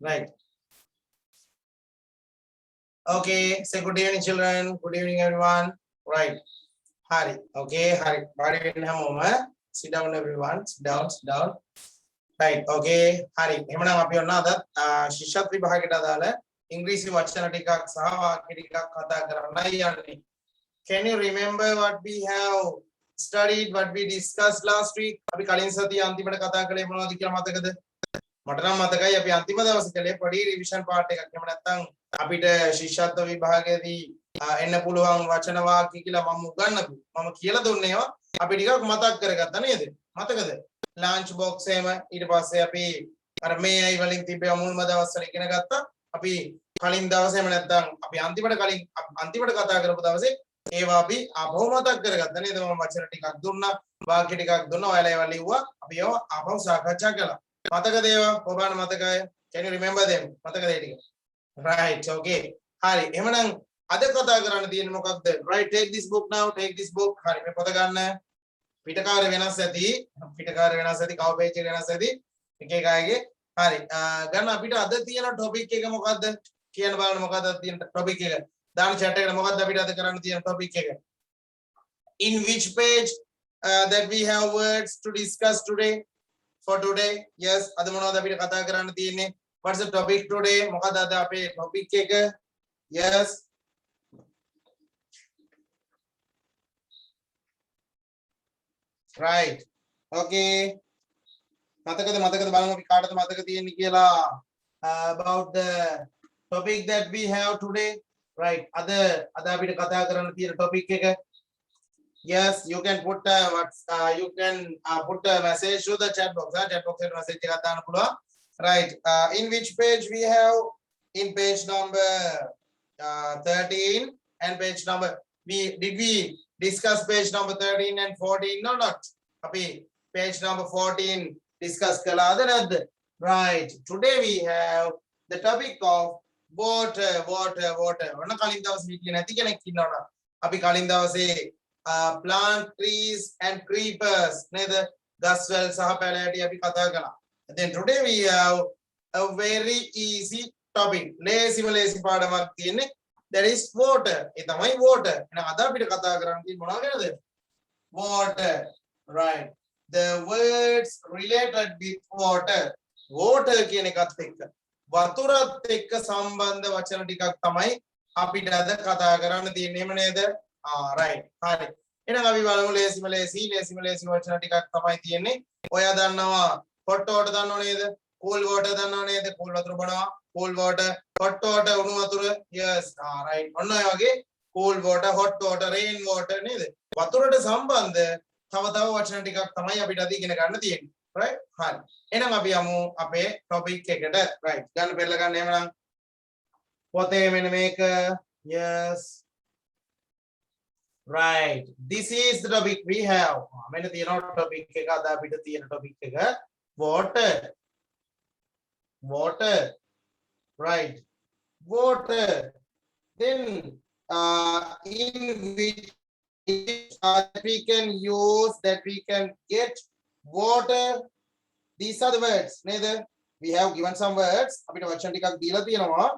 Right. Okay. Say good evening, children. Good evening, everyone. Right. Hari. Okay. Hari. Body in home. Sit down, everyone. Sit down. Sit down. Right. Okay. Hari. එමනම් අපි ඔන්න අද ශිෂ්‍යත්ව විභාගයට අදාළ ඉංග්‍රීසි වචන ටිකක් සහ වාක්‍ය ටිකක් කතා කරන්නයි යන්නේ. Can you remember what we have studied, what we discussed last week? අපි කලින් සතියේ අන්තිමට කතා කළේ මොනවද කියලා මතකද? මට නම් මතකයි අපි අන්තිම දවසේ කළේ පොඩි රිවිෂන් පාර්ට් එකක්. එහෙම නැත්නම් අපිට ශිෂ්‍යත්ව විභාගයේදී එන්න පුළුවන් වචන වාක්‍ය කියලා මම උගන්වපු. මම කියලා දුන්නේ ඒවා අපි ටිකක් මතක් කරගත්තා නේද? මතකද? ලන්ච් බොක්ස් එහෙම ඊට පස්සේ අපි අර මේ අය වලින් තිබ්බේ මුල්ම දවස්වල ඉගෙන ගත්තා. අපි කලින් දවසේ එහෙම නැත්නම් අපි අන්තිමට කතා කරපු දවසේ ඒවා අපි ආපහු මතක් කරගත්තා නේද? මම වචන ටිකක් දුන්නා, වාක්‍ය ටිකක් දුන්නා, ඔයාලා ඒවා ලිව්වා. අපි ඒවා ආපහු සාකච්ඡා කළා. මතකද ඒවා? ඔබට මතකයි? Can you remember them? මතකද ඒ ටික? Right. Okay. හරි. එහෙනම් අද කතා කරන්න තියෙන්නේ මොකක්ද? Right, take this book now. Take this book. හරි. මේ පොත ගන්න. පිටකාර වෙනස් ඇති. කව පේජ් එක වෙනස් ඇති. එක එක අයගේ. හරි. ගන්න අපිට අද තියෙන ටොපික් එක මොකද්ද? කියන්න බලන්න මොකද්ද තියෙන ටොපික් එක? දාන chat එකට මොකද්ද අපිට අද කරන්න තියෙන ටොපික් එක? In which page that we have words to discuss today? For today, yes, අද මොනවද අපිට කතා කරන්න තියෙන්නේ? What's the topic today? මොකද අද අපේ topic එක? Yes. Right. Okay. මතකද බලමු අපි කාටද මතක තියෙන්නේ කියලා about the topic that we have today. Right. අද අපිට කතා කරන්න තියෙන topic එක. Yes, you can put put a message to the chat box. Chat box එකට message එකක් දාන්න පුළුවන්. Right. In which page we have? In page number 13 and page number did we discuss page number 13 and 14? No, not. අපි page number 14 discuss කළාද නැද්ද? Right. Today we have the topic of water. ඔන්න කලින් දවසේ කිය නැති කෙනෙක් ඉන්නවනම් අපි කලින් දවසේ plant, trees and creepers නේද? ගස්වැල් සහ පැලෑටි අපි කතා කළා. Then today we have a very easy topic. ලේසි පාඩමක් තියෙන්නේ. That is water. ඒ තමයි water. එහෙනම් අද අපිට කතා කරන්න තියෙන්නේ මොනවා ගැනද? Water. Right. The words related with water. Water කියන එකත් එක්ක වතුරත් එක්ක සම්බන්ධ වචන ටිකක් තමයි අපිට අද කතා කරන්න තියෙන්නේ. එහෙම නේද? right. හරි. එහෙනම් අපි බලමු ලේසිම ලේසි වචන ටිකක් තමයි තියෙන්නේ. ඔයා දන්නවා hot water දන්නව නේද? cool water දන්නව නේද? cool වතුර බොනවා. cool water, hot water උණු වතුර. yes. right. ඔන්න ඔය වගේ cool water, hot water, rain water නේද? වතුරට සම්බන්ධ තව වචන ටිකක් තමයි අපිට අද ඉගෙන ගන්න තියෙන්නේ. right. හරි. එහෙනම් අපි යමු අපේ topic එකට. right. ගන්න පෙරලා ගන්න එහෙනම් පොතේ මෙන්න මේක. yes. Right. This is the topic we have. මෙන්න තියෙන topic එක අද අපිට තියෙන topic එක water. Right. Water. Then in which we can use that we can get water. These are the words. Neither we have given some words. අපිට වචන ටිකක් දීලා තියෙනවා.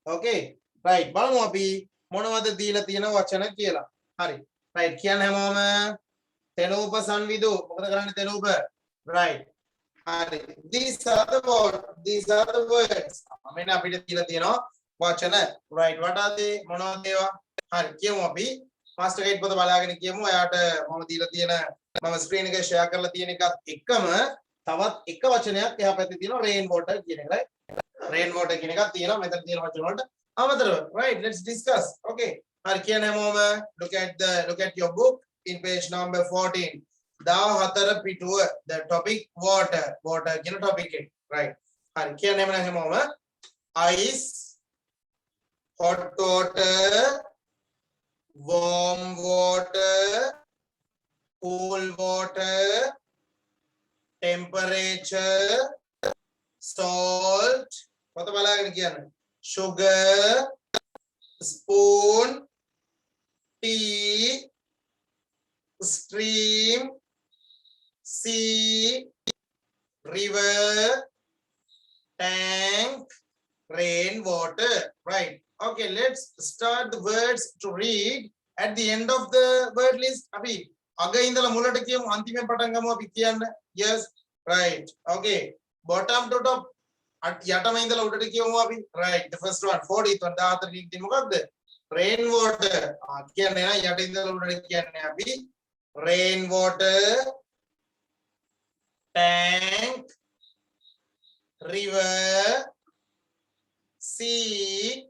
Okay. Right. බලමු අපි මොනවද දීලා තියෙන වචන කියලා. හරි. right. කියන්න හැමෝම තෙලූප සංවිදු. මොකද කරන්නේ තෙලූප? right. හරි. These are the words. මෙන්න අපිට දීලා තියෙනවා වචන. right. what are they? මොනවද ඒවා? හරි. කියමු අපි master guide පොත බලාගෙන කියමු. එයාට මම දීලා තියෙන මම ස්ක්‍රීන් එකේ ෂෙයා කරලා තියෙන එකත් එක්කම තවත් එක වචනයක් එහා පැත්තේ තියෙනවා rain water කියන එක. right. rain water කියන එකක් තියෙනවා. මෙතන තියෙන වචන වලට right. Let's discuss. Okay. Look at your book in page number 14. The topic water කියන topic එක. right. හරි. ice, hot water, warm water, cool water, temperature, salt, පොත බලාගෙන කියන්න. sugar, spoon, tea, stream, sea, river, tank, rain water. Right. Okay, let's start the words to read at the end of the word list. Abhi aga indala mulata kiyamu antime patan gamu abi kiyanna. Yes, right. Okay, bottom to top at yatama indala udata kiyamu abi. Right, the first one 40th one da athara read mokadda rain water kiyanne na yata indala udata kiyanne abi rain water, tank, river, sea,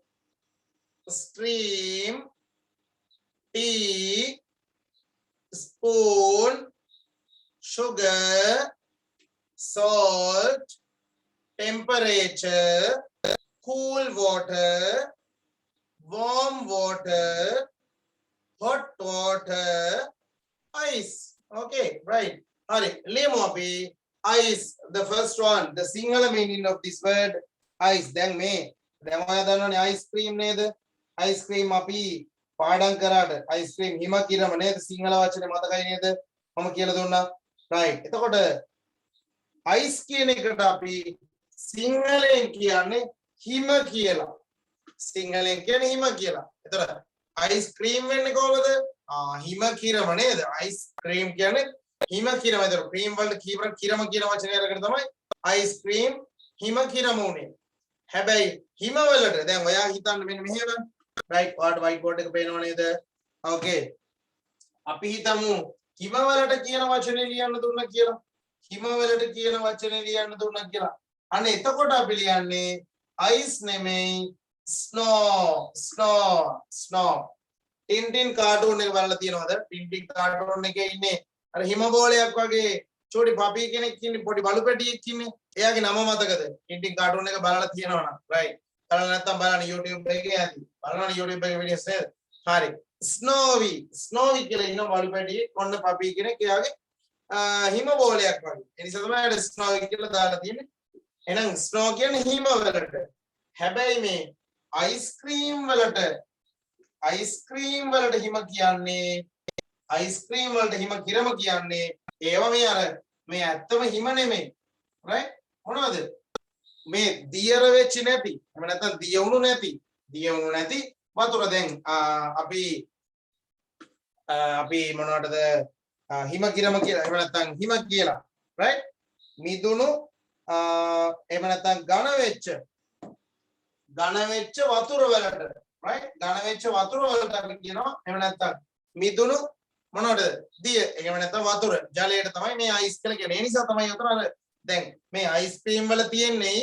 stream, tea, spoon, sugar, salt, temperature, cool water, warm water, hot water, ice. Okay, right. Alright, Lemopi, ice, the first one, the singular meaning of this word, ice. Then me, then why the ice cream neda? Ice cream api, padang karad, ice cream, himakira mane, the singular watch and mother neda, Homakila dona. Right, it's got a ice cane api, single in kiane, himakila. Single in kiane himakila. Ice cream when go over there. Himakira mane, the ice cream can Himakira weather cream world keeper Kiramakira Machanera ice cream Himakira Mone. Have a Himavalata, then Vaya Hitan when we have right what white water pain on either. Okay. Apihitamu Himavalata Kira Machanelli and Dunakira Himavalata Kira Machanelli and Dunakira and Etakota Biliane ice name snow. Tintin cartoon එක බලලා තියෙනවද? Tintin cartoon එකේ ඉන්නේ අර හිම බෝලයක් වගේ චෝටි පපී කෙනෙක් ඉන්නේ පොඩි බලු පැටියෙක් ඉන්නේ. එයාගේ නම මතකද? Tintin cartoon එක බලලා තියෙනවා නම්. right. බලලා නැත්නම් බලන්න YouTube එකේ ඇති. බලන්න YouTube එකේ videos නේද? හරි. Snowy කියලා ඉන්න බලු පැටියෙක් ඔන්න පපී කෙනෙක් එයාගේ හිම බෝලයක් වගේ. ඒ නිසා තමයි ඒකට snowy කියලා දාලා තියෙන්නේ. එහෙනම් snow කියන්නේ හිම වලට. හැබැයි මේ ice cream වලට අයිස්ක්‍රීම් වලට හිම කියන්නේ අයිස්ක්‍රීම් වලට හිම කිරම කියන්නේ ඒව මේ අර මේ ඇත්තම හිම නෙමෙයි right මොනවද මේ දියර වෙච්ච නැති එහෙම නැත්නම් දියවුණු නැති වතුර දැන් අපි මොනවටද හිම කිරම කියලා එහෙම නැත්නම් හිම කියලා right මිදුණු එහෙම නැත්නම් ඝන වෙච්ච වතුර වලට right ඝන වෙච්ච වතුර වලට අපි කියනවා එහෙම නැත්නම් මිදුණු මොනවද දිය එහෙම නැත්නම් වතුර ජලයට තමයි මේ අයිස් කියලා කියන්නේ ඒ නිසා තමයි උතර අර දැන් මේ අයිස් ක්‍රීම් වල තියෙන්නේ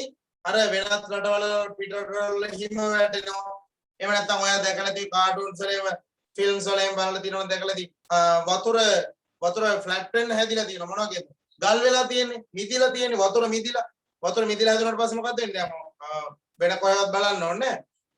අර වෙනත් රටවල පිටරටවල හිම වැටෙනවා එහෙම නැත්නම් ඔයා දැකලා තියෙන කාටුන්ස් වල ෆිල්ම්ස් වලින් බලලා තියෙනවා දැකලා තියෙන වතුර ෆ්ලැට් වෙන්න හැදිලා තියෙනවා මොනවා කියද ගල් වෙලා තියෙන්නේ මිදිලා තියෙන්නේ වතුර මිදිලා හැදුනාට පස්සේ මොකද වෙන්නේ වෙන කොහෙවත් බලන්න ඕනේ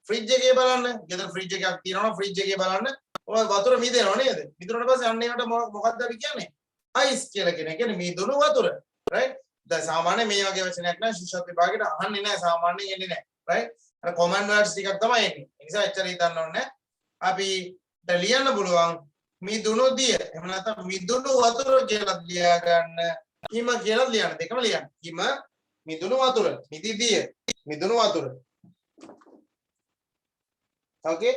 ෆ්‍රිජ් එකේ බලන්න ගෙදර ෆ්‍රිජ් එකක් තියෙනවා ෆ්‍රිජ් එකේ බලන්න ඔය වතුර මිදෙනව නේද මිදුණාට පස්සේ අන්න ඒකට මොකක්ද අපි කියන්නේ අයිස් කියලා කියන එක කියන්නේ මිදුණු වතුර right දැන් සාමාන්‍ය මේ වගේ වචනයක් නෑ ශිෂ්‍යත් විභාගයට අහන්නේ නෑ සාමාන්‍යයෙන් එන්නේ නෑ right අර common words ටිකක් තමයි එන්නේ ඒ නිසා එච්චර හිතන්න ඕනේ අපි දැන් ලියන්න පුළුවන් මිදුණු දිය එහෙම නැත්නම් මිදුණු වතුර කියලා ලියා ගන්න හිම කියලා ලියන්න දෙකම ලියන්න හිම මිදුණු වතුර මිදි දිය මිදුණු වතුර okay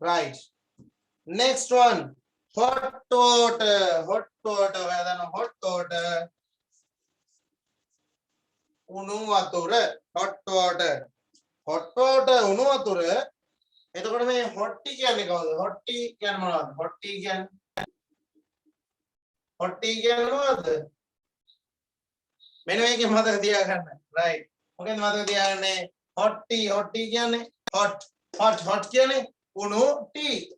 right next one hot water hot water උණු වතුර hot water උණු වතුර එතකොට මේ hotටි කියන්නේ කවුද hotටි කියන්නේ මොනවද hotටි කියන්නේ මොනවද මෙන්න මේකේ මතක තියාගන්න right මොකෙන්ද මතක තියාගන්නේ hotටි කියන්නේ hot කියන්නේ uno tea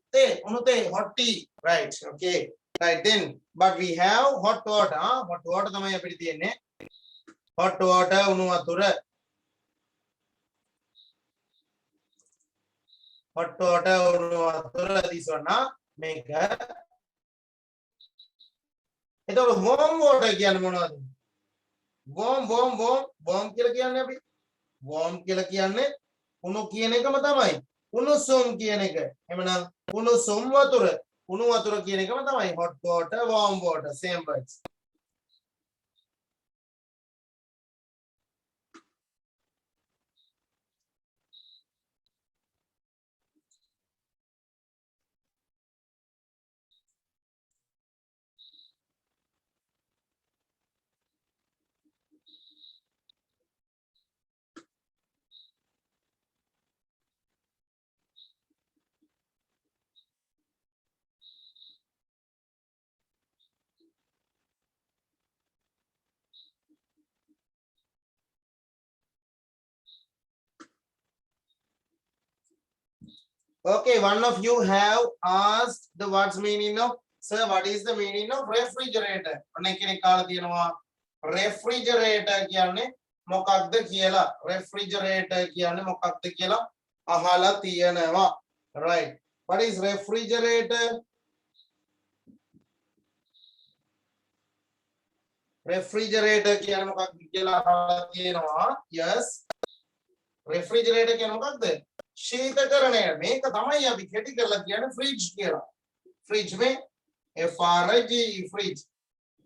uno te hot tea right okay right then but we have hot water hot water තමයි අපිට තියෙන්නේ hot water උණු වතුර hot water උණු වතුර this one මේක එතකොට warm water කියන්නේ මොනවද warm කියලා කියන්නේ අපි warm කියලා කියන්නේ උණු කියන එකම තමයි උණුසුම් කියන එක. එහෙමනම් උණුසුම් වතුර, උණු වතුර කියන එකම තමයි hot water, warm water, same words. Okay, one of you have asked the what's meaning of, sir, what is the meaning of refrigerator? Refrigerator කියන්නේ මොකක්ද කියලා, refrigerator කියන්නේ මොකක්ද කියලා අහලා තියෙනවා. Right. What is refrigerator? Refrigerator කියන්නේ මොකක්ද කියලා අහලා තියෙනවා. Yes. Refrigerator කියන්නේ මොකක්ද? ශීතකරණය. මේක තමයි අපි කෙටි කරලා කියන්නේ fridge කියලා. Fridge මේ FRIDGE fridge.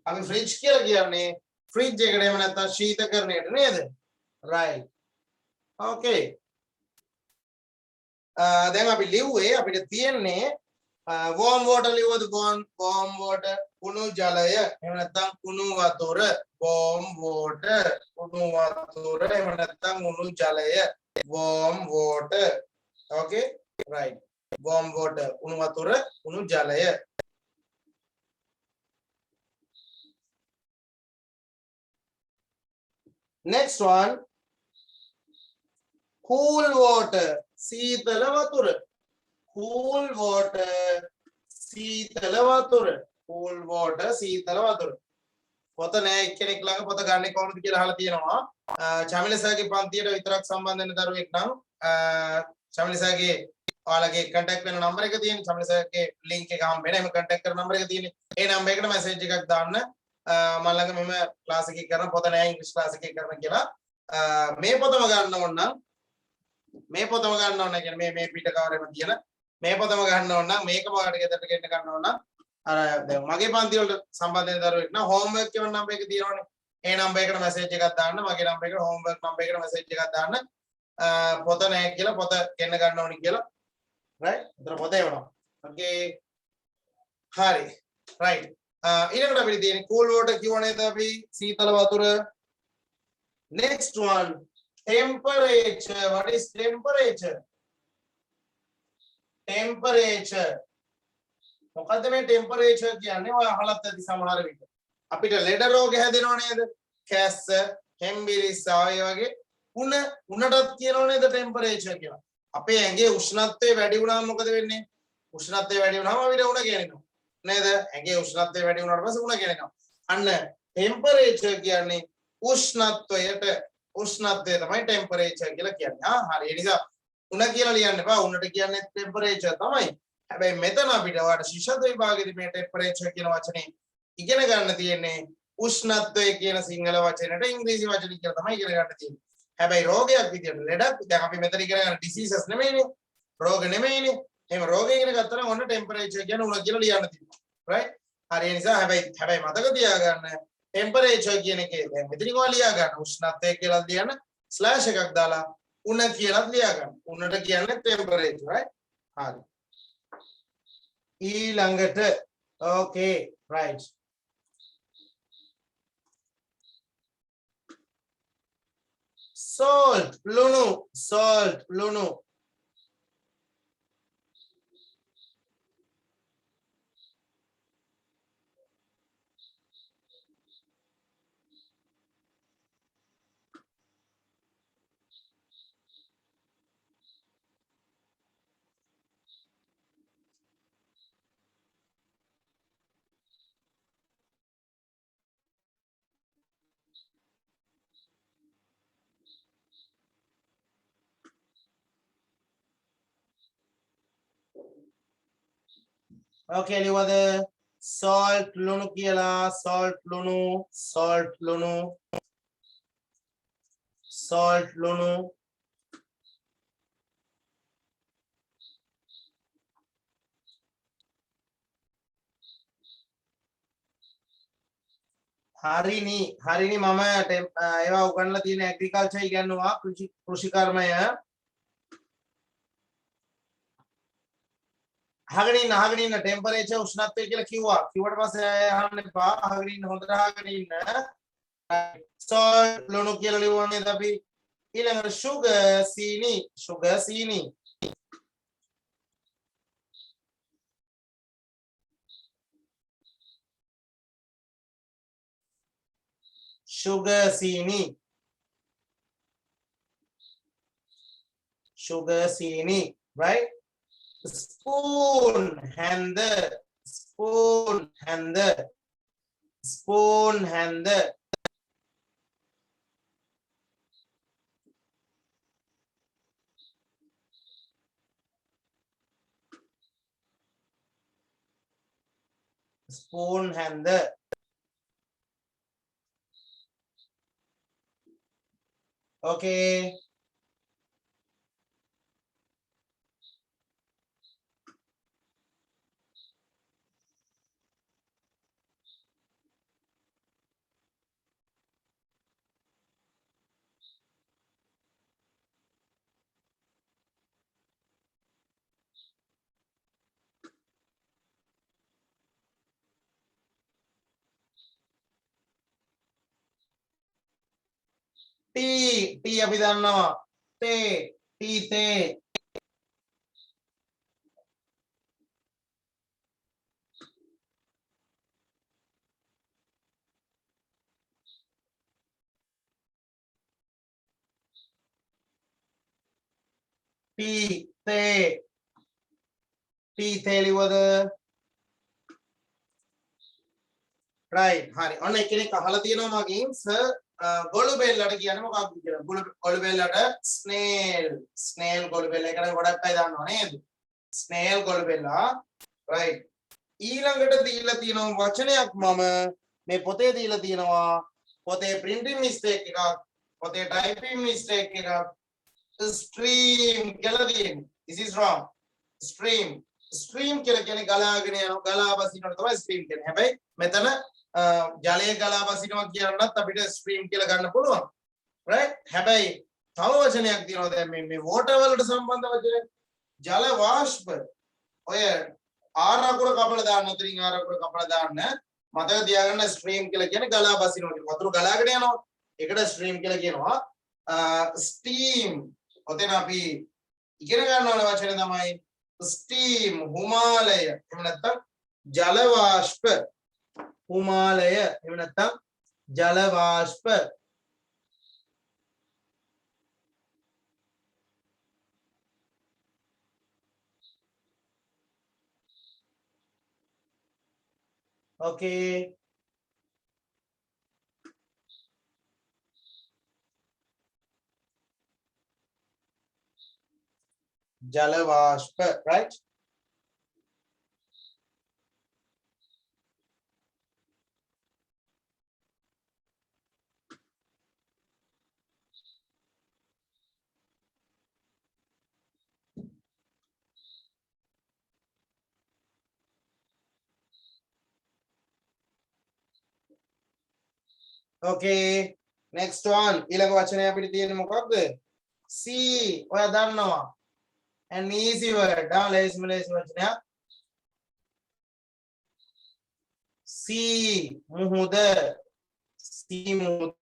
අපි fridge කියලා කියන්නේ fridge එකට එහෙම නැත්නම් ශීතකරණයට නේද? Right. Okay. දැන් අපි ලිව්වේ අපිට තියෙන්නේ warm water ලිව්වද warm water කුණු ජලය එහෙම නැත්නම් කුණු වතුර warm water කුණු වතුර එහෙම නැත්නම් කුණු ජලය warm water. Okay, right. Warm water කුණු වතුර කුණු ජලය. Next one, cool water සීතල වතුර. Cool water සීතල වතුර. Cool water සීතල වතුර. පොත නෑ එක්කෙනෙක් ළඟ පොත ගන්න කොහොමද කියලා අහලා තියෙනවා. චමිල සර්ගේ පන්තියට විතරක් සම්බන්ධ වෙන දරුවෙක් නම් චමිල සර්ගේ ඔයාලගේ contact වෙන නම්බර එක තියෙන චමිල සර්ගේ link එක හම්බ වෙන එහෙම contact කරන නම්බර එක තියෙන්නේ. ඒ නම්බර එකට message එකක් දාන්න. මම ළඟ මෙම ක්ලාස් එකේ කරන පොත නෑ ඉංග්‍රීසි ක්ලාස් එකේ කරන කියලා. මේ පොතම ගන්න ඕන නම් මේ පොතම ගන්න ඕන කියන්නේ මේ පිට කවරේම තියෙන මේ පොතම ගන්න ඕන නම් මේක ඔයාලට ගෙදරට ගෙන්න ගන්න ඕන නම් අර දැන් මගේ පන්ති වලට සම්බන්ධ වෙන දරුවෙක් නම් homework කියන නම්බර එක තියෙනවනේ. ඒ නම්බර එකට message එකක් දාන්න. මගේ නම්බර එකට homework නම්බර එකට message එකක් දාන්න. පොත නැහැ කියලා පොත ගෙන්න ගන්න ඕනි කියලා. right? උතර පොත එවනවා. okay. හරි. right. ඊළඟට අපිට තියෙන්නේ cool water කියව නේද අපි සීතල වතුර. next one, temperature. What is temperature? Temperature. මොකද්ද මේ ටෙම්පරේචර් කියන්නේ? ඔය අහලත් ඇති සමහර විට. අපිට ලෙඩ රෝග හැදෙනව නේද? කැස්ස, හෙම්බිරිස්ස ආයේ වගේ උණටත් කියනව නේද ටෙම්පරේචර් කියලා. අපේ ඇඟේ උෂ්ණත්වය වැඩි වුණාම මොකද වෙන්නේ? උෂ්ණත්වය වැඩි වුණාම අපිට උණ ගෙනෙනවා. නේද? ඇඟේ උෂ්ණත්වය වැඩි වුණාට පස්සේ උණ ගෙනෙනවා. අන්න ටෙම්පරේචර් කියන්නේ උෂ්ණත්වයට උෂ්ණත්වය තමයි ටෙම්පරේචර් කියලා කියන්නේ. හරි. ඒ නිසා උණ කියලා ලියන්න එපා. උණට කියන්නේ ටෙම්පරේචර් තමයි. හැබැයි මෙතන අපිට ඔයාලට ශිෂ්‍යත්ව විභාගයේදී මේ ටෙම්පරේචර් කියන වචනේ ඉගෙන ගන්න තියෙන්නේ උෂ්ණත්වය කියන සිංහල වචනේට ඉංග්‍රීසි වචනේ කියලා තමයි ඉගෙන ගන්න තියෙන්නේ. හැබැයි රෝගයක් විදියට ලෙඩක් දැන් අපි මෙතන ඉගෙන ගන්න ඩිසීසස් නෙමෙයිනේ. රෝග නෙමෙයිනේ. එහෙම රෝගය ඉගෙන ගත්තා නම් ඔන්න ටෙම්පරේචර් කියන උණ කියලා ලියන්න තියෙනවා. right? හරි. ඒ නිසා හැබැයි මතක තියාගන්න ටෙම්පරේචර් කියන එකේ දැන් මෙතනින් ඔයා ලියා ගන්න උෂ්ණත්වය කියලා ලියන්න ස්ලෑෂ් එකක් දාලා උණ කියලා ලියා ගන්න. උණට කියන්නේ ටෙම්පරේචර්. right? හරි. ඊළඟට okay, right. salt ලුණු. okay, ලියවද salt ලුණු කියලා salt ලුණු හරිනි මම ඒවා උගන්ලා තියෙන ඇග්‍රිකල්චර් ඉගෙනුවා කෘෂිකර්මය. අහගෙන ඉන්න ටෙම්පරේචර් උෂ්ණත්වය කියලා කිව්වට පස්සේ අහන්න එපා. අහගෙන ඉන්න හොඳට අහගෙන ඉන්න. salt ලුණු කියලා ලියුවානේ අපි. ඊළඟට sugar සීනි. sugar සීනි. right? spoon hand, spoon hand, spoon hand, spoon hand. Okay. T, T අපි දන්නවා. තේ, T තේ. T තේ. T තේ ලිව්වද? right හරි. ඔන්න එක්කෙනෙක් අහලා තියෙනවා මගෙන් සර් ගොළු බෙල්ලට කියන්නේ මොකක්ද කියලා. ගොළු බෙල්ලට ස්නේල්. ස්නේල් ගොළු බෙල්ල එකට ගොඩක් අය දන්නවා නේද? ස්නේල් ගොළු බෙල්ලා. right. ඊළඟට දීලා තියෙන වචනයක් මම මේ පොතේ දීලා තියෙනවා. පොතේ printing mistake එකක්, පොතේ typing mistake එකක්. stream කියලා තියෙන්නේ. this is wrong. stream. stream කියලා කියන්නේ ගලාගෙන යන ගලා බසිනවට තමයි stream කියන්නේ. හැබැයි මෙතන ජලයේ ගලා බසිනවා කියනවත් අපිට stream කියලා ගන්න පුළුවන්. right? හැබැයි තව වචනයක් තියෙනවා දැන් මේ water වලට සම්බන්ධ වචන. ජල වාෂ්ප. ඔය ආර අකුර කපලා දාන්න උතරින් ආර අකුර කපලා දාන්න මතක තියාගන්න stream කියලා කියන්නේ ගලා බසිනවා කියන වතුර ගලාගෙන යනවා. ඒකට stream කියලා කියනවා. steam ඔතන අපි ඉගෙන ගන්න ඕන වචනේ තමයි steam හිමාලය එහෙම නැත්නම් ජල වාෂ්ප හිමාලය එහෙම නැත්නම් ජල වාෂ්ප okay जल वाष्प right okay next one ඊළඟ වචනය අපිට තියෙන්නේ මොකක්ද see ඔයා දන්නවා an easy word ලේසිම වචනයක් sea මුහුද sea මුහුද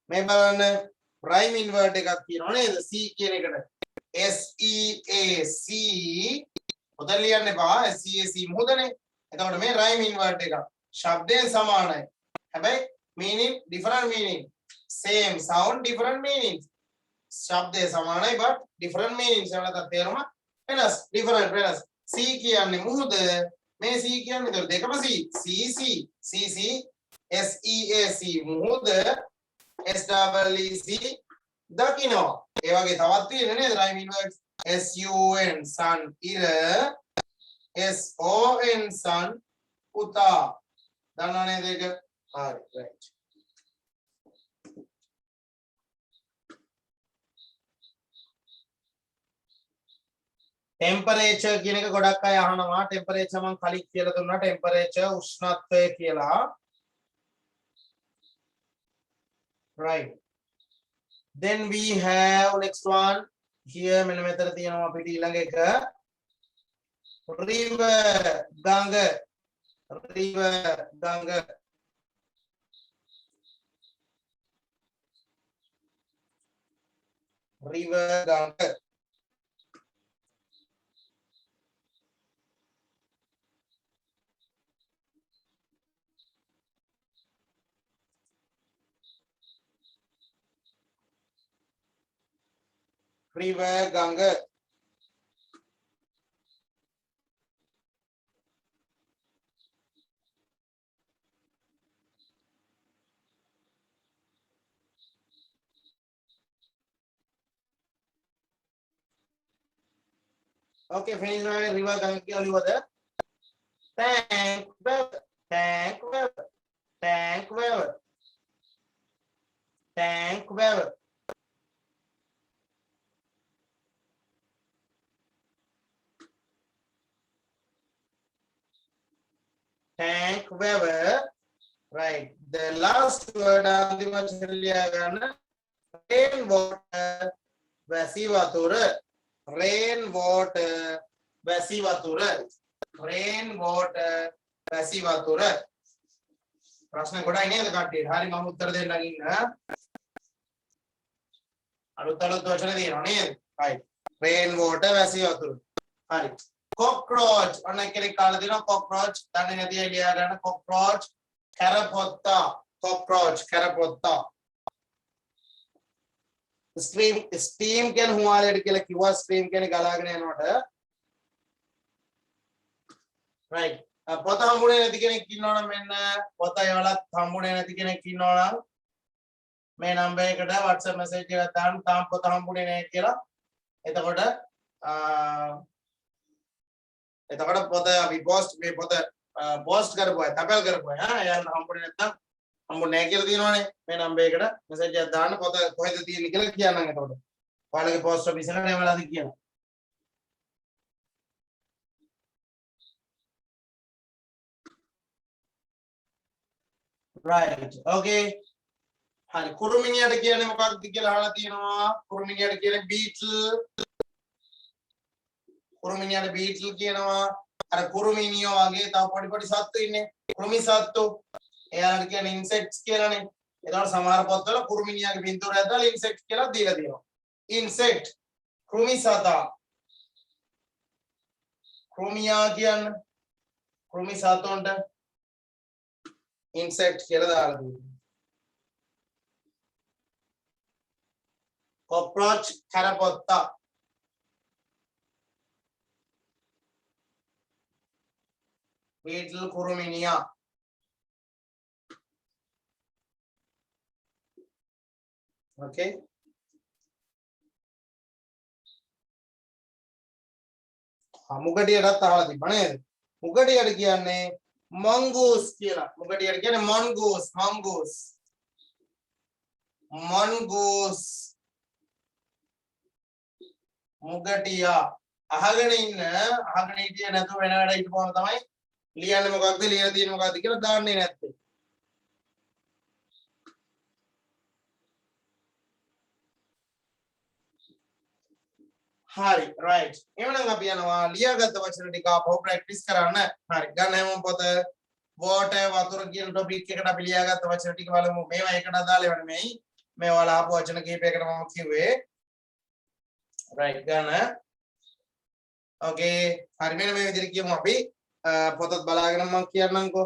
මේ බලන්න prime invert එකක් තියෙනවා නේද sea කියන එකට S E A C ඔතන ලියන්න එපා S E A C මුහුදනේ එතකොට මේ rhyme invert එක ශබ්දයෙන් සමානයි හැබැයි meaning different meaning same sound different meanings ශබ්දය සමානයි but different meanings වලට තේරුම වෙනස් different වෙනස් C කියන්නේ මුහුද මේ C කියන්නේ ඒතර දෙකම C C C C C S E A C මුහුද S double E C දකින්නවා ඒ වගේ තවත් තියෙන නේද rhyme inverts S U N sun ඉර S O N sun පුතා දන්නව නේද ඒක හරි right temperature කියන එක ගොඩක් අය අහනවා temperature මම කලින් කියලා දුන්නා temperature උෂ්ණත්වය කියලා right then we have next one here මෙන්න මෙතන තියෙනවා අපිට ඊළඟ එක river ගඟ river ගඟ river ගඟ river ගඟ Okay, finish my river Ganges over there. Tank weather, tank weather, tank weather, tank weather. Tank weather, right? The last word on the material rain water, vasivatura, rain water, vasivatura, rain water, vasivatura. प्रश्न कोड़ा इन्हें तो काटे हारी माम उत्तर देने लगी ना अनुत्तर तो अच्छा नहीं है नहीं राइट रेन वाटर वैसी होती है हारी cockroach और ना किसी काल दिनों cockroach ताने नदी है लिया गया ना cockroach carapota steam क्या हुआ लेट के लिए क्यों steam क्या निकाला गया नोट right पता हम बुने नदी के लिए किन्होंने मैंने पता ये वाला हम बुने नदी के लिए किन्होंने मैं नंबर एक डा WhatsApp मैसेज किया ताम पता हम बुने नहीं किया itu kada pota अभी पोस्ट में पता पोस्ट कर पाए तपेल कर पाए हाँ यार हम पुणे नेता हम पुणे क्या दिन वाले मैं नंबर एक डा मैसेज दान पता कोई तो दिन निकल किया ना तो वाले के पोस्ट ऑफिस ने वाला दिया right okay hari kurumini ada kian yang muka dikil halat ini kurumini ada kian beetle kian ada kurumini आगे ताऊ पड़ी सात तो इन्हें kurumi सात तो यार ada kian insects kian ने इधर समार पत्ता लो kurumini आगे बिंदु रहता है insect किया दिला दिया insect kurumi साता kurumia kian kurumi सातों अंडा insect किया दाल दी cockroach carapota beetle kuruminia okay मुगटी अड़ा ताला दी बने मुगटी अड़ किया ने mongoose किया मुगटी अड़ किया ने mongoose मुगटिया अहागने इन्हें ना तो वेना अड़ा इट पौन तमाई लिया ने मुगाती लिया तीन मुगाती किया दार नहीं रहते हारी राइट इवने का पियानो लिया गया तो बच्चे ने का बहुत प्रैक्टिस कराना है हारी गाने में पता है वॉट है वातुर की टॉपिक के कटा लिया गया तो बच्चे टिक वाले में मैं कटा डाले वन में ही मैं वाला आप वचन के पे कटा में हुए राइट गाना ओके हारी मैंने मैं इधर किया वहाँ पे पता बलागन में किया नंको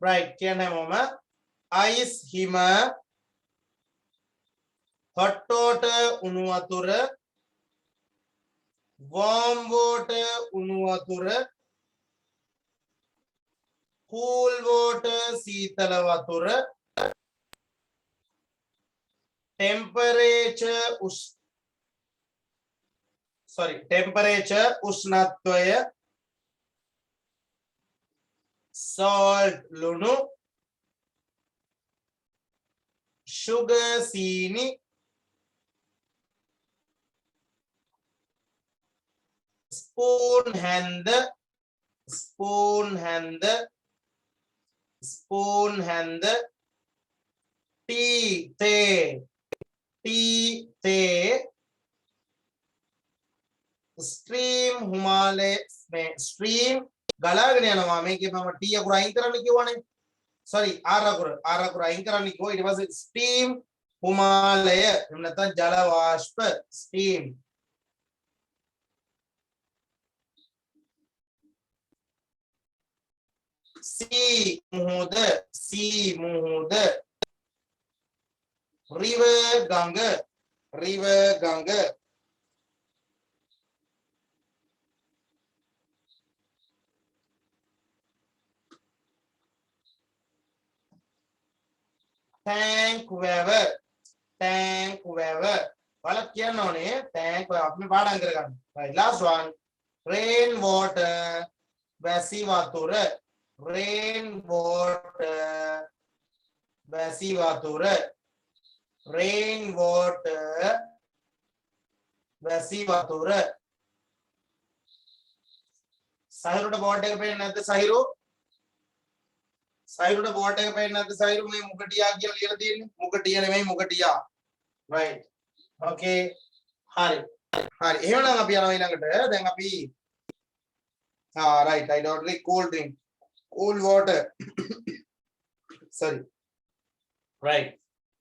right क्या नाम है मामा ice hima hot water unuatur warm water unuatur cool water sitala watur temperature ushnatwaya salt lunu sugar sini spoon hand tea stream humale stream galagane na mame ke mama tea akura inkara ni kiwane sorry arakura inkara ni ko it was steam humalaya nata jala vashpa steam sea muhuda river ganga thank whoever वाला क्या नोने thank आपने पाड़ा अंकर का right last one rain water वैसी वातुर rain water वैसी वातुर rain water वैसी वातुर साहिरोட board එක පේන්නේ නැද්ද සහිරුට බෝඩ් එක පේන්නේ නැද්ද සහිරු මේ මුකටියා කියලා ලියලා තියෙන්නේ මුකටිය නෙමෙයි මුකටියා right okay හරි එහෙනම් අපි යනවා ඊළඟට දැන් අපි right I don't drink cold drink cold water sorry right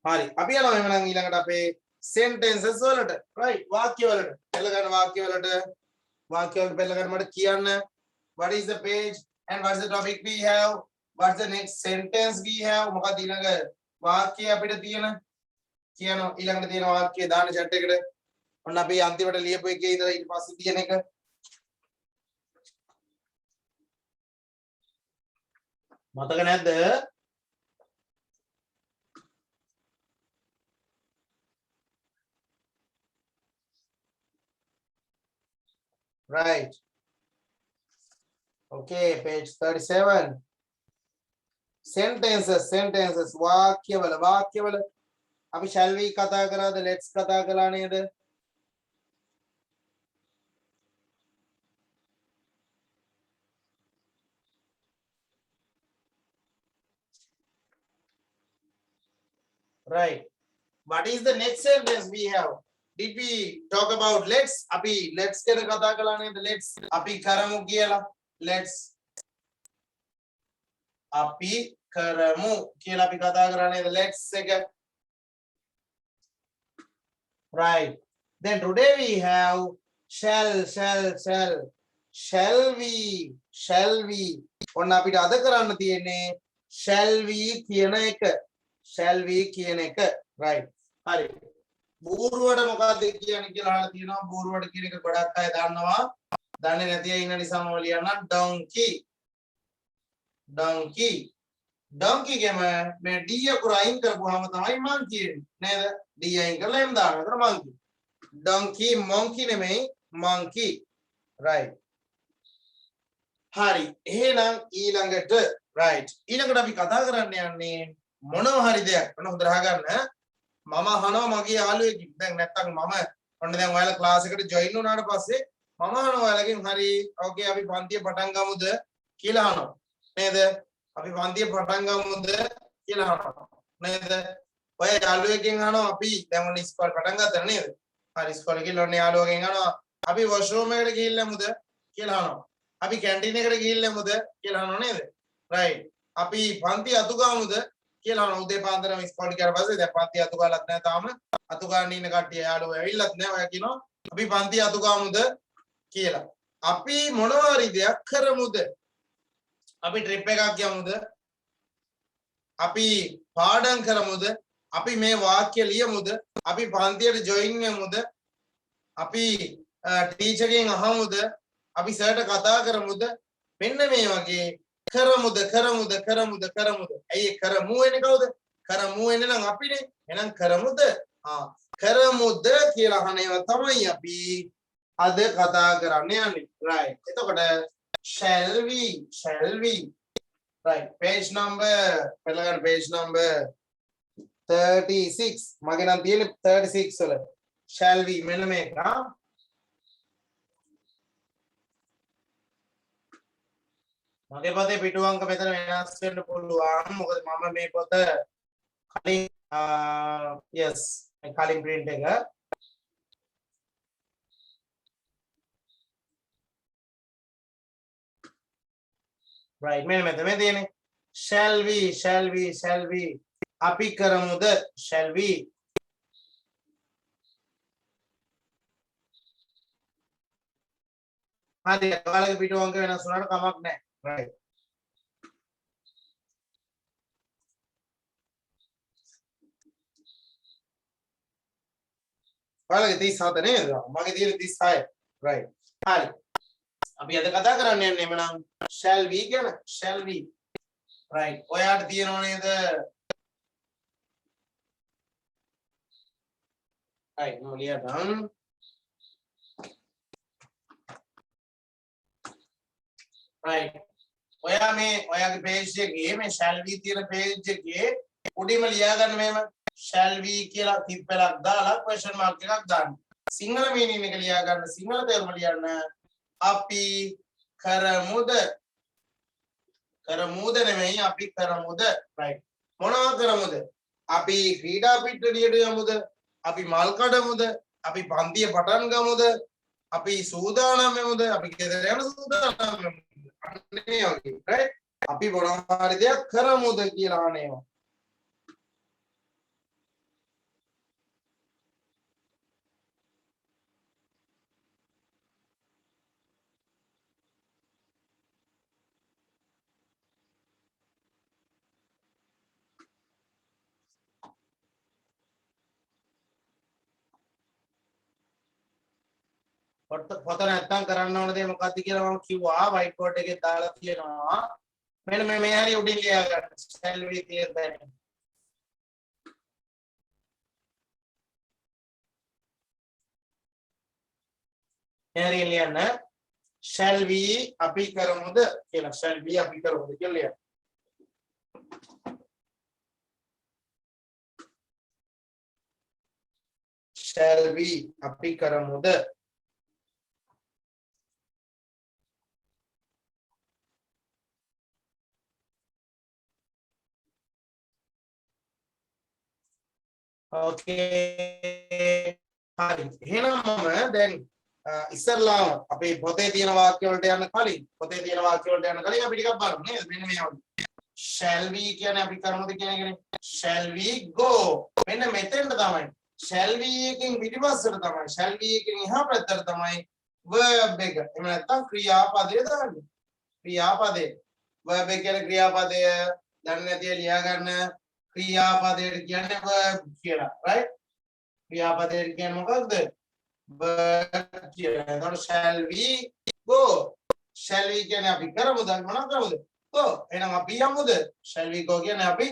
හරි අපි යනවා එහෙනම් ඊළඟට අපේ sentences වලට right වාක්‍ය වලට පෙළ ගන්න වාක්‍ය වලට පෙළ ගන්න මට කියන්න what is the page and what's the topic we have what's the next sentence we have මොකක්ද ඊළඟ වාක්‍යය අපිට තියෙන කියනවා ඊළඟට තියෙන වාක්‍යය දාන්න chat එකට ඔන්න අපි අන්තිමට ලියපු එකේ ඉඳලා ඊට පස්සේ තියෙන එක මතක නැද්ද right okay page 37 sentences වාක්‍යවල අපි shall we කතා කරාද let's කතා කළා නේද right what is the next sentence we have did we talk about let's අපි let's ගැන කතා කළා නේද let's අපි කරමු කියලා let's අපි කරමු කියලා අපි කතා කරා නේද let's එක right then today we have shall we ඔන්න අපිට අද කරන්න තියෙන්නේ shall we කියන එක right හරි බූරුවට මොකක්ද කියන්නේ කියලා අහලා තියෙනවා බූරුවට කියන එක ගොඩක් අය දන්නවා දන්නේ නැති අය ඉන්න නිසා මම ලියන්නම් donkey ගෙම මේ d එක අයින් කරපුවාම තමයි මං කියන්නේ නේද d අයින් කරලා එම් දානවා ඒතර monkey monkey නෙමෙයි monkey right හරි එහෙනම් ඊළඟට right ඊළඟට අපි කතා කරන්න යන්නේ මොනවා හරි දෙයක් ඔන්න හොඳට අහගන්න මම අහනවා මගේ යාළුවෙක්ගෙන් දැන් නැත්තම් මම ඔන්න දැන් ඔයාලා ක්ලාස් එකට ජොයින් වුණාට පස්සේ මම අහනවා ඔයාලගෙන් හරි ඕකේ අපි පන්තිය පටන් ගමුද කියලා අහනවා නේද අපි පන්තිය පටන් ගමුද කියලා අහනවා නේද ඔය යාළුවෙක්ගෙන් අහනවා අපි දැන් ඔන්න ඉස්කෝලේ පටන් ගත්තා නේද හරි ඉස්කෝලේ ගිහලා ඔන්න යාළුවගෙන් අහනවා අපි වොෂ්රූම් එකට ගිහිල්ලාමුද කියලා අහනවා අපි කැන්ටින් එකට ගිහිල්ලාමුද කියලා අහනවා නේද රයිට් අපි පන්ති අතු ගාමුද කියලා අහනවා උදේ පාන්දරම ඉස්කෝලේ ගියාට පස්සේ දැන් පන්ති අතු ගාලත් නැහැ තාම අතු ගාන්න ඉන්න කට්ටිය යාළුවෝ ඇවිල්ලත් නැහැ ඔයා කියනවා අපි පන්ති අතු ගාමුද කියලා අපි මොනවා හරි දෙයක් කරමුද අපි ට්‍රිප් එකක් යමුද අපි පාඩම් කරමුද අපි මේ වාක්‍ය ලියමුද අපි පන්තියට ජොයින් වෙමුද අපි ටීචර්ගෙන් අහමුද අපි සර්ට කතා කරමුද මෙන්න මේ වගේ කරමුද ඇයි කරමු වෙන්නේ කවුද කරමු වෙන්නේ නම් අපිනේ එහෙනම් කරමුද කරමුද කියලා අහන ඒවා තමයි අපි අද කතා කරන්න යන්නේ right එතකොට shall we right page number පෙළගන්න page number 36 මගේ නම් තියෙන්නේ 36 වල shall we මෙන්න මේක මගේ පොතේ පිටු අංක මෙතන වෙනස් වෙන්න පුළුවන් මොකද මම මේ පොත කලින් yes මේ කලින් print එක right මෙන්න මෙතන මේ තියෙන්නේ shall we අපි කරමුද shall we හරි ඔයාලගේ පිටු අංක වෙනස් වුණාට කමක් නැහැ right ඔයාලගේ 37 නේද මගේ තියෙන්නේ 36 right හරි අපි අද කතා කරන්න යන්නේ එමනම් shall we ගැන shall we right ඔයාට තියෙනව නේද right kemudian right ඔයාගේ page එකේ මේ shall we තියෙන page එකේ උඩින්ම ලියා ගන්න මෙහෙම shall we කියලා තිප්පලක් දාලා question mark එකක් දාන්න. සිංහල meaning එක ලියා ගන්න. සිංහල තේරුම ලියන්න. අපි කරමුද? කරමුද නෙමෙයි අපි කරමුද. right. මොනවා කරමුද? අපි ක්‍රීඩා පිටුලියට යමුද? අපි මල් කඩමුද? අපි පන්තිය පටන් ගමුද? අපි සූදානම් වෙමුද? අපි ගෙදර යන සූදානම් වෙමුද? අනේ වගේ right. අපි මොනවා හරි දෙයක් කරමුද කියලා අනේවා. පොත නැත්තම් කරන්න ඕන දේ මොකක්ද කියලා මම කිව්වා white board එකේ දාලා තියෙනවා. මෙන්න මේ හරිය උඩින් ලියා ගන්න. shall we clear that. හරිය ලියන්න. shall we අපි කරමුද කියලා. shall we අපි කරමුද කියලා ලියන්න. shall we අපි කරමුද? okay හරි එහෙනම් මම දැන් ඉස්සරලාම අපේ පොතේ තියෙන වාක්‍ය වලට යන්න කලින් අපි ටිකක් බලමු නේද මෙන්න මේ වගේ shall we කියන්නේ අපි කරමුද කියන එකනේ shall we go මෙන්න මෙතෙන්ට තමයි shall we එකෙන් පිටිපස්සට තමයි shall we එකෙන් එහා පැත්තට තමයි verb එක එහෙම නැත්නම් ක්‍රියාපදය දාන්නේ ක්‍රියාපදය verb එක කියන්නේ ක්‍රියාපදය දන්නේ නැතිව ලියා ගන්න ක්‍රියාපදයට කියන්නේ verb කියලා right ක්‍රියාපදයට කියන්නේ මොකක්ද verb කියලා. එතකොට shall we go shall we කියන්නේ අපි කරමුද මොනවා කරමුද go එහෙනම් අපි යමුද shall we go කියන්නේ අපි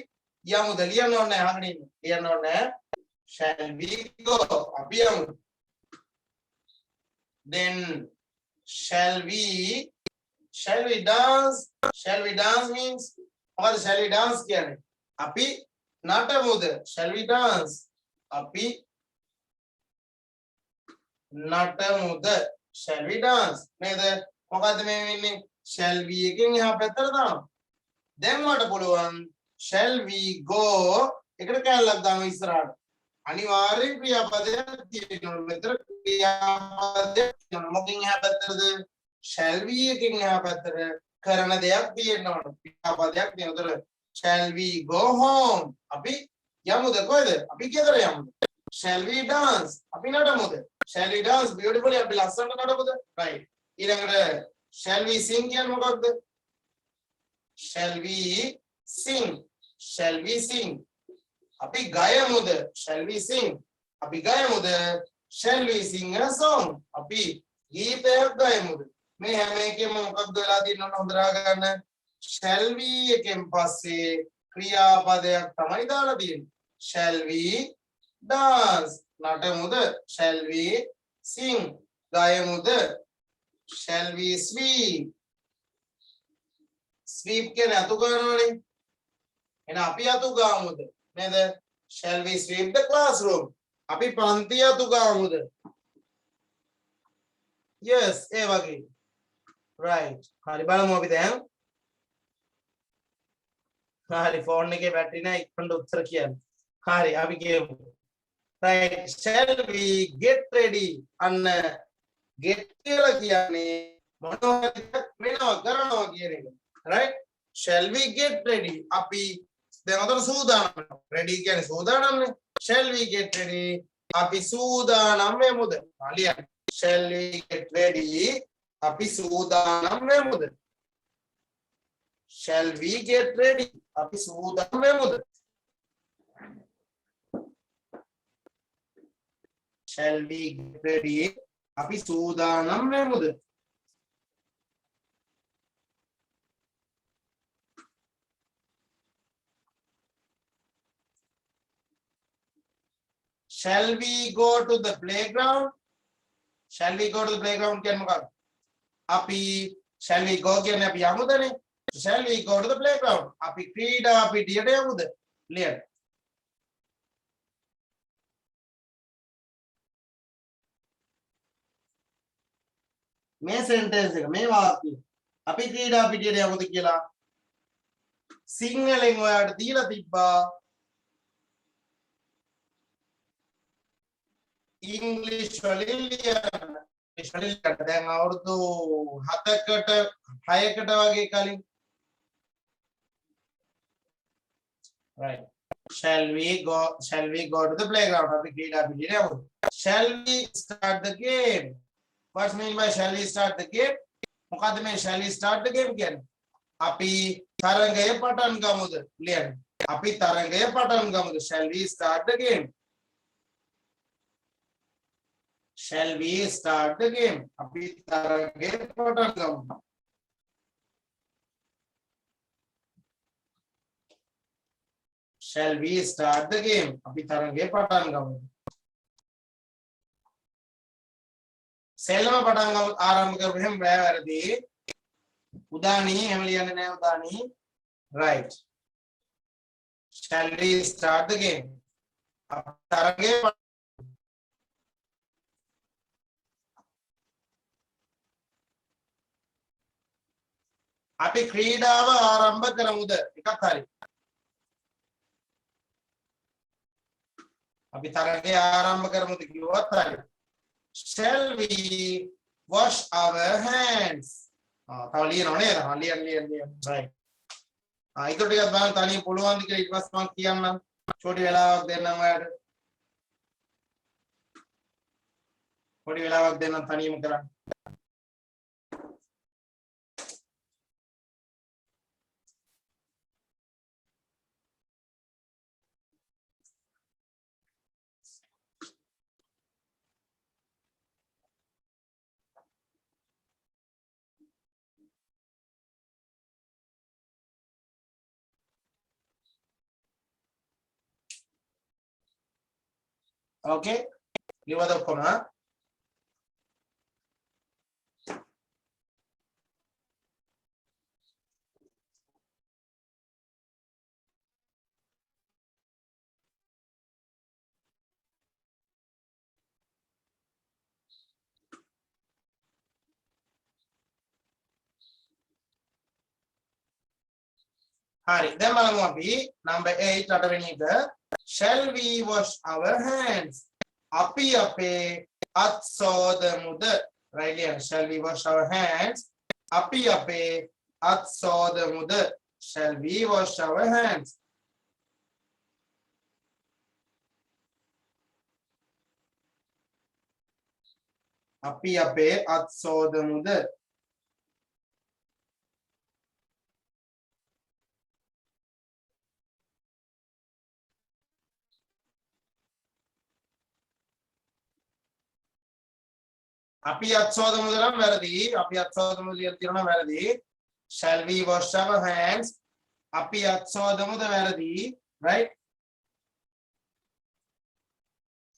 යමුද ලියන්න ඕනේ අහගෙන ඉන්න ලියන්න ඕනේ shall we go අපි යමුද then shall we dance means මොකද shall we dance කියන්නේ අපි නටමුද shall we dance අපි නටමුද shall we dance නේද මොකද්ද මේ වෙන්නේ shall we එකෙන් එහා පැත්තට දානවා දැන් මට පුළුවන් shall we go එකට කැලලක් දානවා ඉස්සරහට අනිවාර්යෙන් ක්‍රියාපදයක් තියෙනවා මෙතන ක්‍රියාපදයක් තියෙනවා මොකෙන් එහා පැත්තටද shall we එකෙන් එහා පැත්තට කරන දෙයක් තියෙනවා ක්‍රියාපදයක් තියෙනවා shall we go home අපි යමුද කොහෙද අපි ගෙදර යමුද shall we dance අපි නටමුද shall we dance beautifully අපි ලස්සනට නටමුද right ඊළඟට shall we sing කියන්නේ මොකක්ද shall we sing අපි ගයමුද shall we sing අපි ගයමුද shall we sing a song අපි ගීතයක් ගයමුද මේ හැම එකෙම මොකක්ද වෙලා තියෙනවද හොඳට අහගන්න shall we එකෙන් පස්සේ ක්‍රියාපදයක් තමයි දාලා තියෙන්නේ shall we dance නටමුද shall we sing ගයමුද shall we sweep කියන්නේ අතු ගන්නවනේ එහෙනම් අපි අතු ගාමුද නේද shall we sweep the classroom අපි පන්ති අතු ගාමුද yes ඒ වගේ right හරි බලමු අපි දැන් හරි ෆෝන් එකේ බැටරි නැහැ ඉක්මනට උත්තර කියන්න හරි අපි කියමු right shall we get ready අන්න get කියලා කියන්නේ මොනවා වෙනවා කරනවා කියන එක right shall we get ready අපි දැන් අතන සූදානම් ready කියන්නේ සූදානම්නේ shall we get ready අපි සූදානම් වෙමුද අලියන් shall we get ready අපි සූදානම් වෙමුද shall we get ready අපි සූදානම් වෙමුද shall we get ready අපි සූදානම් වෙමුද shall we go to the playground? Shall we go to the playground කියන්නේ මොකක්ද? අපි shall we go කියන්නේ අපි යමුදනේ. Shall we go to the playground? අපි ක්‍රීඩා පිටියට යමුද? ලියන්න. මේ sentence එක මේ වාක්‍යය අපි ක්‍රීඩා පිටියට යමුද කියලා සිංහලෙන් ඔයාලට දීලා තිබ්බා. ඉංග්‍රීසි වලින් ලියන්න. දැන් අවුරුදු 7කට 6කට වගේ කලින්. Right. Shall we go to the playground? අපි ක්‍රීඩා පිටියට යමුද? Shall we start the game? What's mean by shall we start the game? මොකද්ද මේ shall we start the game කියන්නේ? අපි තරඟය පටන් ගමුද? ලියන්න. අපි තරඟය පටන් ගමුද? Shall we start the game? Shall we start the game? අපි තරඟය පටන් ගමුද? Shall we start the game? අපි තරඟය පටන් ගමුද? සෙල්ලම පටන් ගමු ආරම්භ කරමු. එහෙම බෑ වැරදි. උදානි එහෙම ලියන්නේ නැහැ Udani. Right. Shall we start the game? තරඟය අපි ක්‍රීඩාව ආරම්භ කරමුද? එකක් හරි. අපි තරඟය ආරම්භ කරමුද කිව්වත් හරි. Shall we wash our hands? තව ලියනව නේද? ලියන්න. right. ඒක ටිකක් බලන්න තනියෙන් පුළුවන්ද කියලා ඊට පස්සේ මම කියන්නම්. චෝටි වෙලාවක් දෙන්නම් ඔයාලට. පොඩි වෙලාවක් දෙන්නම් තනියම කරන්න. Okay, ලියවද ඔක්කොම? හරි. දැන් බලමු අපි number 8 අටවෙනි එක. Shall we wash our hands? අපි අපේ අත් සෝදමුද? right here. Shall we wash our hands? අපි අපේ අත් සෝදමුද? Shall we wash our hands? අපි අපේ අත් සෝදමුද? අපි අත් සෝදමුද නම් වැරදි. අපි අත් සෝදමුද කියලා කියනවා වැරදි. Shall we wash our hands? අපි අත් සෝදමුද වැරදි. right?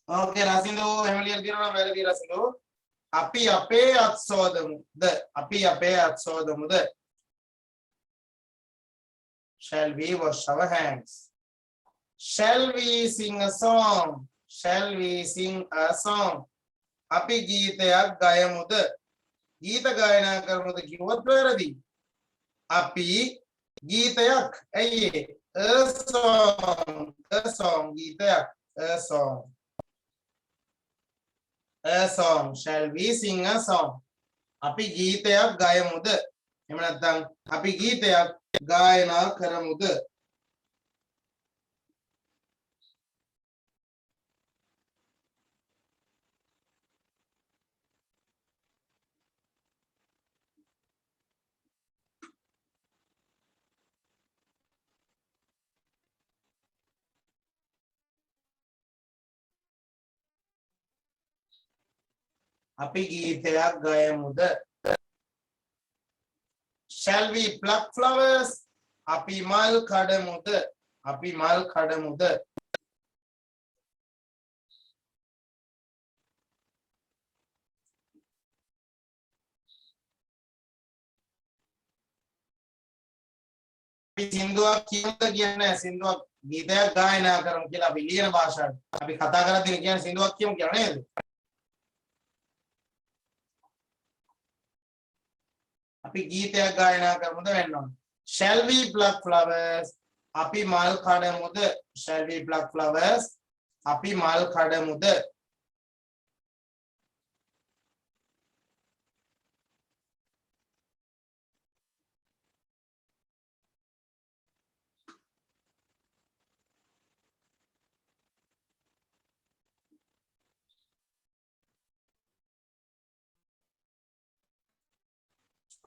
okay රසින්දු එහෙම ලියලා කියනවා වැරදි රසින්දු. අපි අපේ අත් සෝදමුද? අපි අපේ අත් සෝදමුද? Shall we wash our hands? Shall we sing a song? Shall we sing a song? අපි ගීතයක් ගයමුද? ගීත ගායනා කරමුද කිව්වොත් වැරදි. අපි ගීතයක් ඇයි a song ගීතයක් a song shall we sing a song? අපි ගීතයක් ගයමුද? එහෙම නැත්නම් අපි ගීතයක් ගායනා කරමුද? අපි ගීතයක් ගයමුද? Shall we pluck flowers? අපි මල් කඩමුද? අපි මල් කඩමුද? අපි සින්දුවක් කියමුද කියන්නේ සින්දුවක් ගීතයක් ගායනා කරමු කියලා අපි ලියන භාෂාවට. අපි කතා කරද්දී කියන්නේ සින්දුවක් කියමු කියලා නේද? අපි ගීතයක් ගායනා කරමුද වෙන්න ඕන. Shall we pluck flowers? අපි මල් කඩමුද? Shall we pluck flowers? අපි මල් කඩමුද?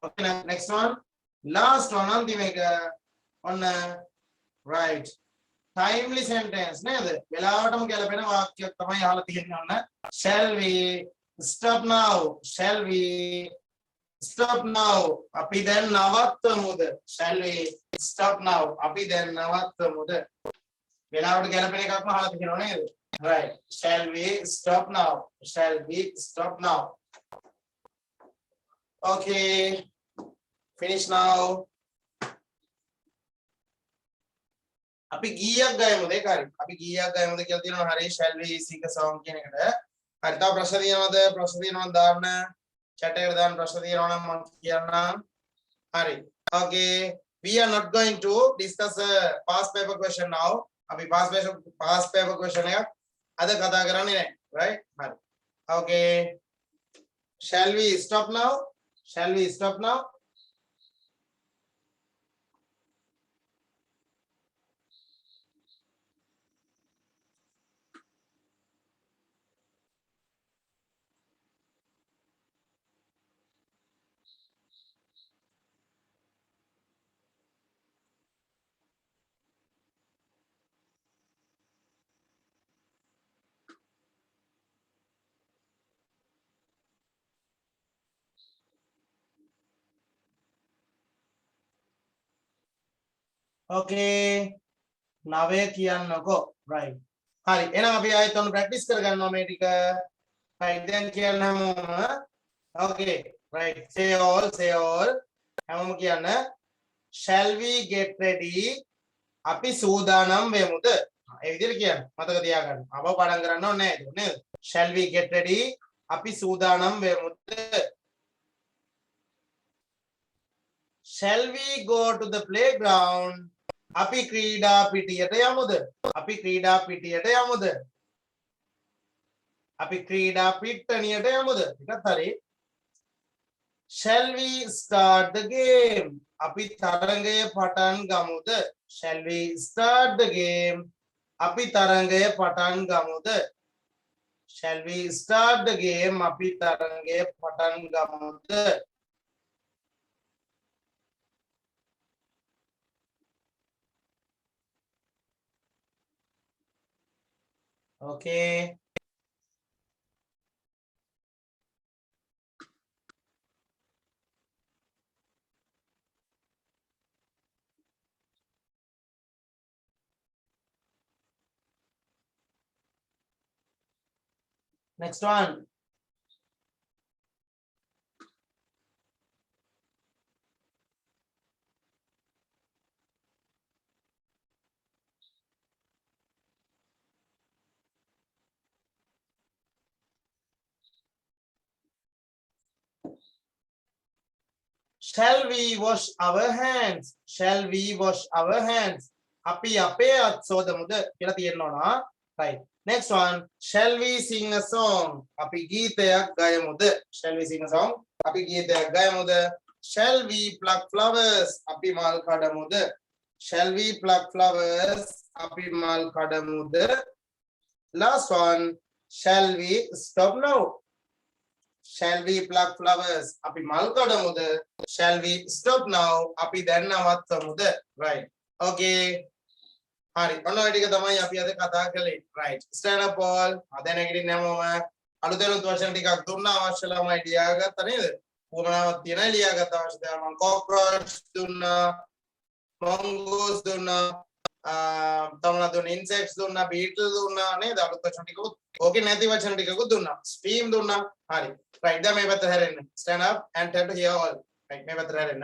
Okay, next one. Last one on the mega on right. Timely sentence නේද? වෙලාවටම ගැලපෙන වාක්‍යයක් තමයි අහලා තියෙන්නේ ඔන්න. Shall we stop now? Shall we stop now? අපි දැන් නවත්තමුද? Shall we stop now? අපි දැන් නවත්තමුද? වෙලාවට ගැලපෙන එකක්ම අහලා තියෙනවා නේද? Right. Shall we stop now? Shall we stop now? Okay. Finish now. අපි ගීයක් ගයමුද ඒක හරි. අපි ගීයක් ගයමුද කියලා තියෙනවා හරි. Shall we sing a song කියන එකට. හරි. තව ප්‍රශ්න තියෙනවද? ප්‍රශ්න තියෙනවද දාන්න. chat එකට දාන්න ප්‍රශ්න තියෙනවා නම් මම කියන්නම්. හරි. Okay. We are not going to discuss a past paper question now. අපි past paper question එකක් අද කතා කරන්නේ නැහැ. Right? හරි. Okay. Shall we stop now? Shall we stop now? Okay. නවය කියන්නකෝ. Right. හරි. එහෙනම් අපි ආයෙත් ඔන්න ප්‍රැක්ටිස් කරගන්නවා මේ ටික. Right. දැන් කියන්න හැමෝම. Okay. Right. Say all. හැමෝම කියන්න. Shall we get ready? අපි සූදානම් වෙමුද? ඒ විදිහට කියන්න. මතක තියාගන්න. අපව පාඩම් කරන්න ඕනේ නේද? Shall we get ready? අපි සූදානම් වෙමුද? Shall we go to the playground? අපි ක්‍රීඩා පිටියට යමුද? අපි ක්‍රීඩා පිටියට යමුද? අපි ක්‍රීඩා පිට්ටනියට යමුද? එකත් හරි. Shall we start the game? අපි තරඟය පටන් ගමුද? Shall we start the game? අපි තරඟය පටන් ගමුද? Shall we start the game? අපි තරඟය පටන් ගමුද? Okay. Next one. Shall we wash our hands? Shall we wash our hands? අපි අපේ අත් සෝදමුද කියලා තියෙනවා. Right. Next one. Shall we sing a song? අපි ගීතයක් ගයමුද? Shall we sing a song? අපි ගීතයක් ගයමුද? Shall we pluck flowers? අපි මල් කඩමුද? Shall we pluck flowers? අපි මල් කඩමුද? Last one. Shall we stop now? Shall we pluck flowers? අපි මල් කඩමුද? Shall we stop now? අපි දැන් නවත්තමුද? Right. Okay. හරි. ඔන්න ඔය ටික තමයි අපි අද කතා කළේ. Right. Stand up all. අද නැගිටින්න හැමෝම අලුතෙන් වචන ටිකක් දුන්නා අවශ්‍ය ළමයි ලියාගත්ත නේද? උවමනාවක් තියෙනවා ලියාගත්ත අවශ්‍ය දේවල් මම cockroach දුන්නා, mongoose දුන්නා, තමලා දුන්න insects දුන්නා, beetle දුන්නා නේද? අලුත් වචන ටිකකුත් ඕකේ නැති වචන ටිකකුත් දුන්නා. Stream දුන්නා. හරි. Right. දැන් මේ පැත්ත හැරෙන්න. Stand up and try to hear all. Right. මේ පැත්ත හැරෙන්න.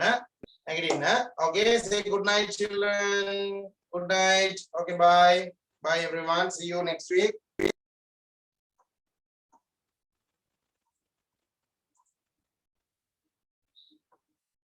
නැගිටින්න. Okay, say good night children. Good night. Okay, bye. Bye everyone. See you next week.